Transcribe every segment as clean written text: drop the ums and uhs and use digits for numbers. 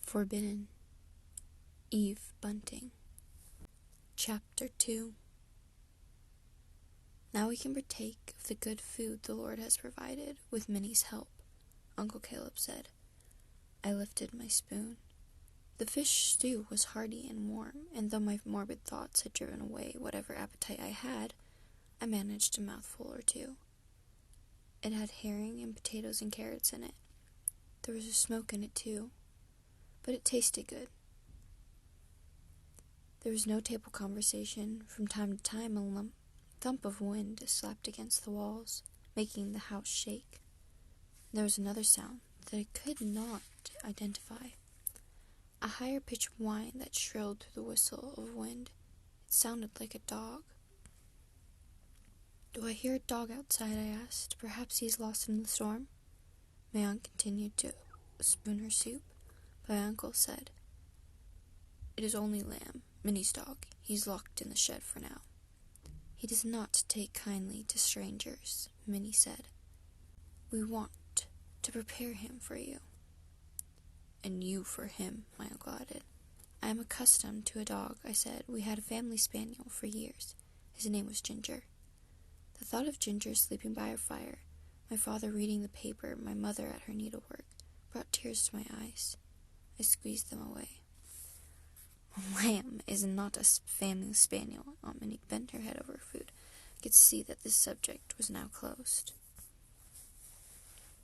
Forbidden. Eve Bunting. Chapter 2. Now we can partake of the good food the Lord has provided, with Minnie's help, Uncle Caleb said. I lifted my spoon. The fish stew was hearty and warm, and though my morbid thoughts had driven away whatever appetite I had, I managed a mouthful or two. It had herring and potatoes and carrots in it. There was a smoke in it too, but it tasted good. There was no table conversation. From time to time a thump of wind slapped against the walls, making the house shake. There was another sound that I could not identify. A higher pitched whine that shrilled through the whistle of wind. It sounded like a dog. Do I hear a dog outside? I asked. Perhaps he's lost in the storm. My aunt continued to spoon her soup, but my uncle said, It is only Lamb, Minnie's dog. He's locked in the shed for now. He does not take kindly to strangers, Minnie said. We want to prepare him for you. And you for him, my uncle added. I am accustomed to a dog, I said. We had a family spaniel for years. His name was Ginger. The thought of Ginger sleeping by our fire, my father reading the paper, my mother at her needlework, brought tears to my eyes. I squeezed them away. Lamb is not a family spaniel. Aunt Minnie bent her head over her food. I could see that this subject was now closed.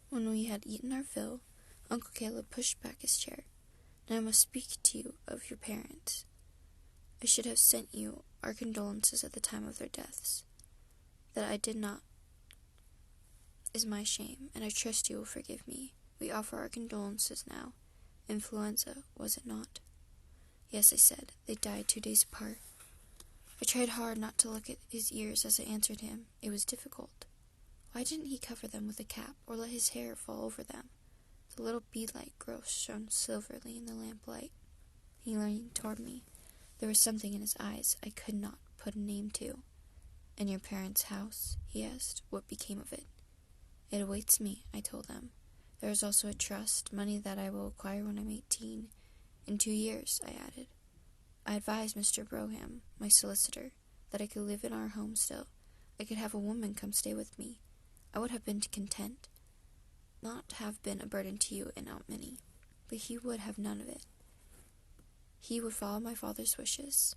When we had eaten our fill, Uncle Caleb pushed back his chair. Now I must speak to you of your parents. I should have sent you our condolences at the time of their deaths. That I did not is my shame, and I trust you will forgive me. We offer our condolences now. Influenza, was it not? Yes, I said. They died 2 days apart. I tried hard not to look at his ears as I answered him. It was difficult. Why didn't he cover them with a cap, or let his hair fall over them? The little bead-like growth shone silverly in the lamplight. He leaned toward me. There was something in his eyes I could not put a name to. In your parents' house? He asked. What became of it? It awaits me, I told him. There is also a trust, money that I will acquire when I'm 18. In 2 years, I added. I advised Mr. Broham, my solicitor, that I could live in our home still. I could have a woman come stay with me. I would have been content, not have been a burden to you and Aunt Minnie, but he would have none of it. He would follow my father's wishes.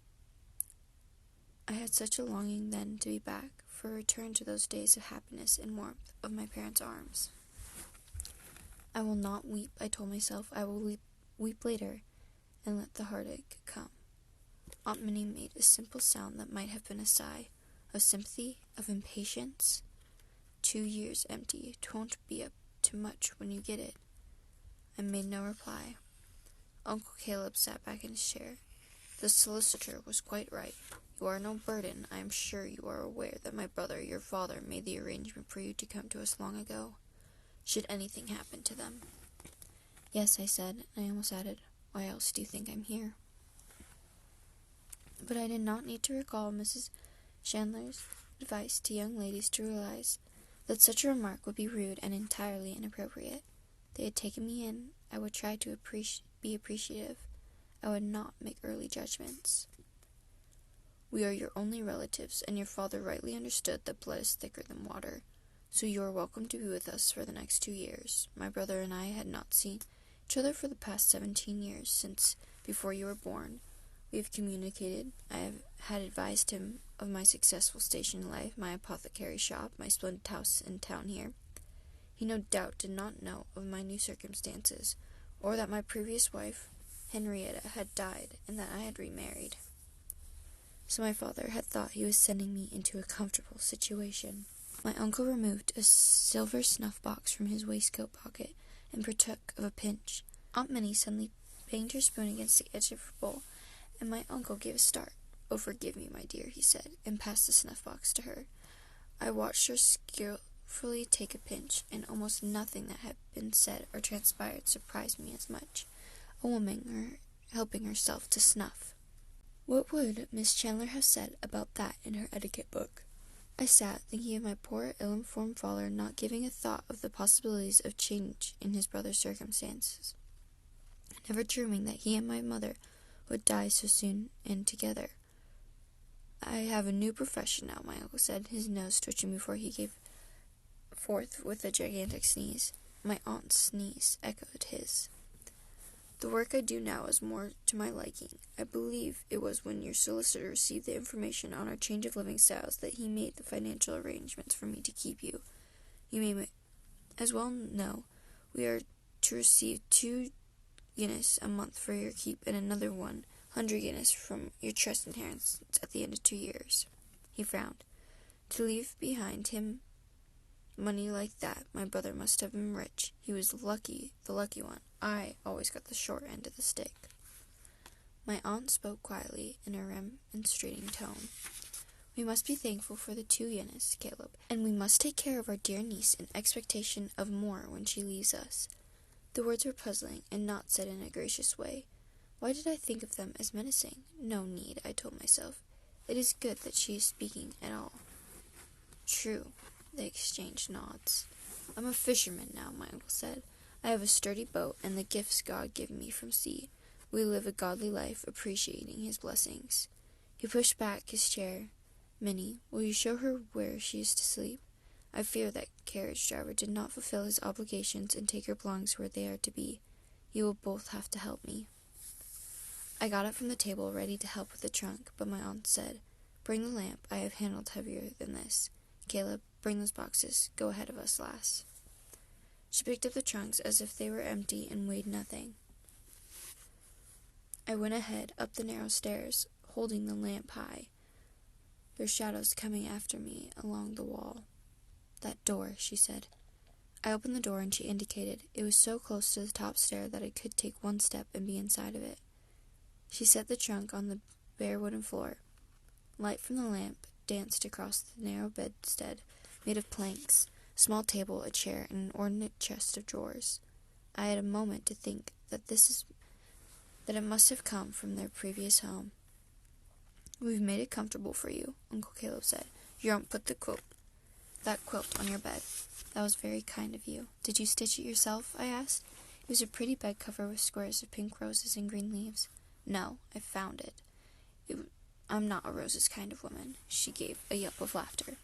I had such a longing then to be back, for a return to those days of happiness and warmth of my parents' arms. I will not weep, I told myself. I will weep later, and let the heartache come. Aunt Minnie made a simple sound that might have been a sigh, of sympathy, of impatience. 2 years empty. 'Twon't be up to much when you get it. I made no reply. Uncle Caleb sat back in his chair. The solicitor was quite right. You are no burden. I am sure you are aware that my brother, your father, made the arrangement for you to come to us long ago, should anything happen to them. Yes, I said, and I almost added, why else do you think I'm here? But I did not need to recall Mrs. Chandler's advice to young ladies to realize that such a remark would be rude and entirely inappropriate. They had taken me in. I would try to be appreciative. I would not make early judgments. We are your only relatives, and your father rightly understood that blood is thicker than water, so you are welcome to be with us for the next 2 years. My brother and I had not seen each other for the past 17 years, since before you were born. We have communicated. I had advised him of my successful station in life, my apothecary shop, my splendid house in town here. He no doubt did not know of my new circumstances, or that my previous wife, Henrietta, had died, and that I had remarried. So my father had thought he was sending me into a comfortable situation. My uncle removed a silver snuff-box from his waistcoat pocket and partook of a pinch. Aunt Minnie suddenly banged her spoon against the edge of her bowl, and my uncle gave a start. Oh, forgive me, my dear, he said, and passed the snuff-box to her. I watched her skillfully take a pinch, and almost nothing that had been said or transpired surprised me as much. A woman helping herself to snuff. What would Miss Chandler have said about that in her etiquette book? I sat thinking of my poor, ill-informed father, not giving a thought of the possibilities of change in his brother's circumstances. never dreaming that he and my mother would die so soon and together. I have a new profession now, my uncle said, his nose twitching before he gave forth with a gigantic sneeze. My aunt's sneeze echoed his. The work I do now is more to my liking. I believe it was when your solicitor received the information on our change of living styles that he made the financial arrangements for me to keep you. You may as well know we are to receive 2 guineas a month for your keep and another 100 guineas from your trust inheritance at the end of 2 years. He frowned. To leave behind him money like that, my brother must have been rich. He was the lucky one. I always got the short end of the stick. My aunt spoke quietly in a remonstrating tone. We must be thankful for the 2 guineas, Caleb, and we must take care of our dear niece in expectation of more when she leaves us. The words were puzzling, and not said in a gracious way. Why did I think of them as menacing? No need, I told myself. It is good that she is speaking at all. True. They exchanged nods. I'm a fisherman now, my uncle said. I have a sturdy boat and the gifts God gave me from sea. We live a godly life, appreciating his blessings. He pushed back his chair. Minnie, will you show her where she is to sleep? I fear that carriage driver did not fulfill his obligations and take her belongings where they are to be. You will both have to help me. I got up from the table, ready to help with the trunk, but my aunt said, Bring the lamp. I have handled heavier than this. Caleb, bring those boxes. Go ahead of us, lass. She picked up the trunks as if they were empty and weighed nothing. I went ahead, up the narrow stairs, holding the lamp high, their shadows coming after me along the wall. That door, she said. I opened the door and she indicated. It was so close to the top stair that I could take one step and be inside of it. She set the trunk on the bare wooden floor. Light from the lamp danced across the narrow bedstead made of planks, a small table, a chair, and an ornate chest of drawers. I had a moment to think that it must have come from their previous home. We've made it comfortable for you, Uncle Caleb said. You don't put that quilt on your bed. That was very kind of you. Did you stitch it yourself? I asked. It was a pretty bed cover with squares of pink roses and green leaves. No, I found it. I'm not a roses kind of woman. She gave a yelp of laughter.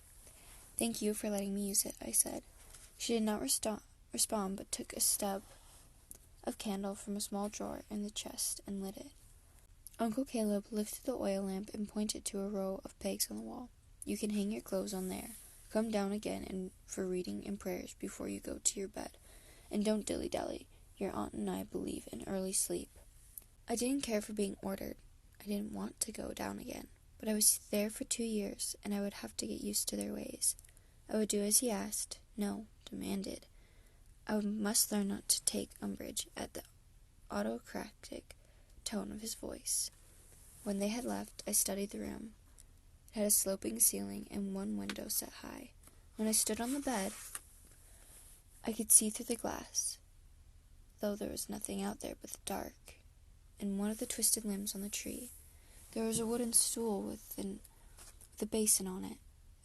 Thank you for letting me use it, I said. She did not respond, but took a stub of candle from a small drawer in the chest and lit it. Uncle Caleb lifted the oil lamp and pointed to a row of pegs on the wall. You can hang your clothes on there. Come down again for reading and prayers before you go to your bed. And don't dilly-dally. Your aunt and I believe in early sleep. I didn't care for being ordered. I didn't want to go down again. But I was there for 2 years, and I would have to get used to their ways. I would do as he asked, no, demanded. I must learn not to take umbrage at the autocratic tone of his voice. When they had left, I studied the room. It had a sloping ceiling and one window set high. When I stood on the bed, I could see through the glass, though there was nothing out there but the dark, and one of the twisted limbs on the tree. There was a wooden stool with a basin on it.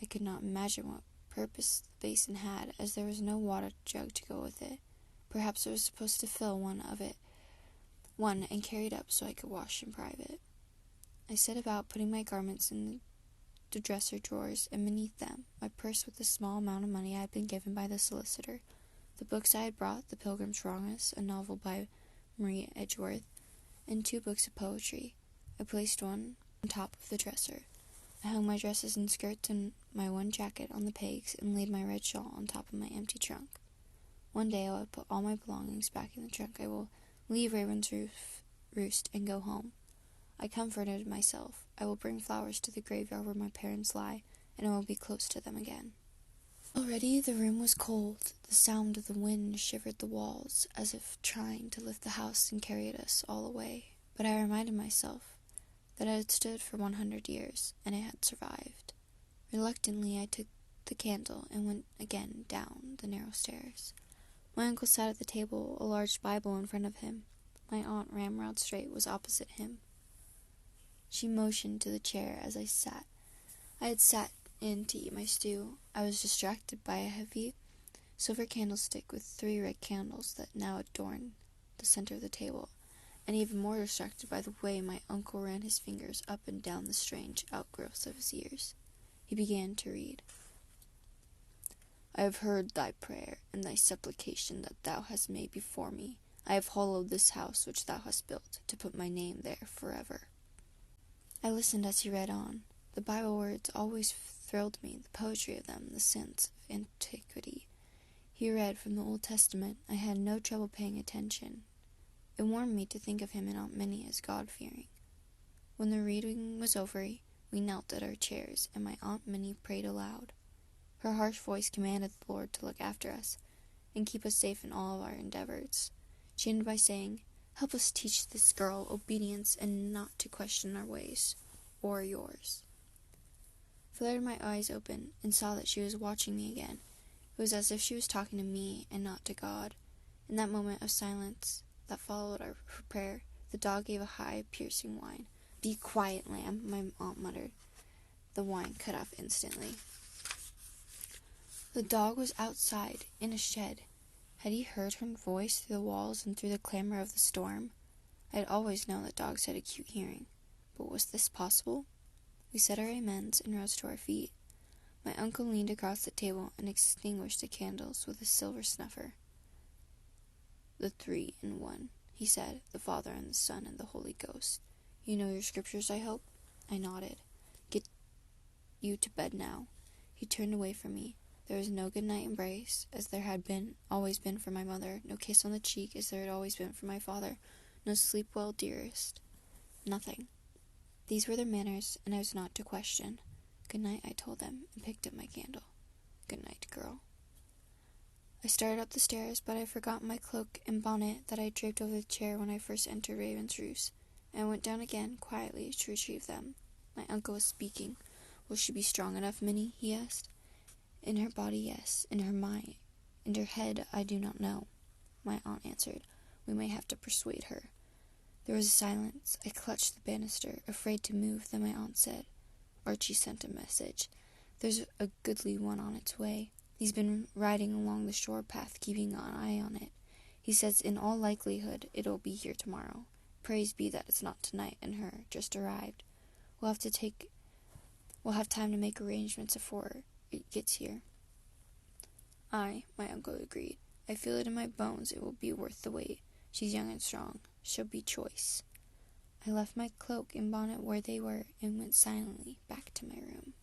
I could not imagine what purpose the basin had, as there was no water jug to go with it. Perhaps it was supposed to fill one and carry it up so I could wash in private. I set about putting my garments in the dresser drawers, and beneath them, my purse with the small amount of money I had been given by the solicitor, the books I had brought, The Pilgrim's Progress, a novel by Marie Edgeworth, and 2 books of poetry. I placed one on top of the dresser. I hung my dresses and skirts and my one jacket on the pegs and laid my red shawl on top of my empty trunk. One day I will put all my belongings back in the trunk. I will leave Raven's Roost and go home. I comforted myself. I will bring flowers to the graveyard where my parents lie, and I will be close to them again. Already the room was cold. The sound of the wind shivered the walls, as if trying to lift the house and carry us all away. But I reminded myself that it had stood for 100 years, and it had survived. Reluctantly, I took the candle and went again down the narrow stairs. My uncle sat at the table, a large Bible in front of him. My aunt, Ramrod Straight, was opposite him. She motioned to the chair as I sat. I had sat in to eat my stew. I was distracted by a heavy silver candlestick with 3 red candles that now adorned the center of the table. and even more distracted by the way my uncle ran his fingers up and down the strange outgrowths of his ears. He began to read. I have heard thy prayer and thy supplication that thou hast made before me. I have hallowed this house which thou hast built, to put my name there forever. I listened as he read on. The Bible words always thrilled me, the poetry of them, the sense of antiquity. He read from the Old Testament. I had no trouble paying attention. It warmed me to think of him and Aunt Minnie as God-fearing. When the reading was over, we knelt at our chairs, and my Aunt Minnie prayed aloud. Her harsh voice commanded the Lord to look after us and keep us safe in all of our endeavors. She ended by saying, Help us teach this girl obedience and not to question our ways, or yours. I flared my eyes open and saw that she was watching me again. It was as if she was talking to me and not to God. In that moment of silence that followed her prayer, the dog gave a high, piercing whine. Be quiet, lamb, my aunt muttered. The whine cut off instantly. The dog was outside, in a shed. Had he heard her voice through the walls and through the clamor of the storm? I had always known that dogs had acute hearing, but was this possible? We said our amens and rose to our feet. My uncle leaned across the table and extinguished the candles with a silver snuffer. The 3 in 1, he said, the Father and the Son and the Holy Ghost. You know your scriptures, I hope? I nodded. Get you to bed now. He turned away from me. There was no good-night embrace, as there had always been for my mother, no kiss on the cheek, as there had always been for my father, no sleep well, dearest. Nothing. These were their manners, and I was not to question. Good night, I told them, and picked up my candle. Good night, girl. I started up the stairs, but I forgot my cloak and bonnet that I draped over the chair when I first entered Raven's roost, and I went down again, quietly, to retrieve them. My uncle was speaking. Will she be strong enough, Minnie? He asked. In her body, yes. In her mind. In her head, I do not know. My aunt answered. We may have to persuade her. There was a silence. I clutched the banister, afraid to move. Then my aunt said, Archie sent a message. There's a goodly one on its way. He's been riding along the shore path, keeping an eye on it. He says in all likelihood it'll be here tomorrow. Praise be that it's not tonight and her just arrived. We'll have time to make arrangements before it gets here. Aye, my uncle agreed. I feel it in my bones it will be worth the wait. She's young and strong. She'll be choice. I left my cloak and bonnet where they were and went silently back to my room.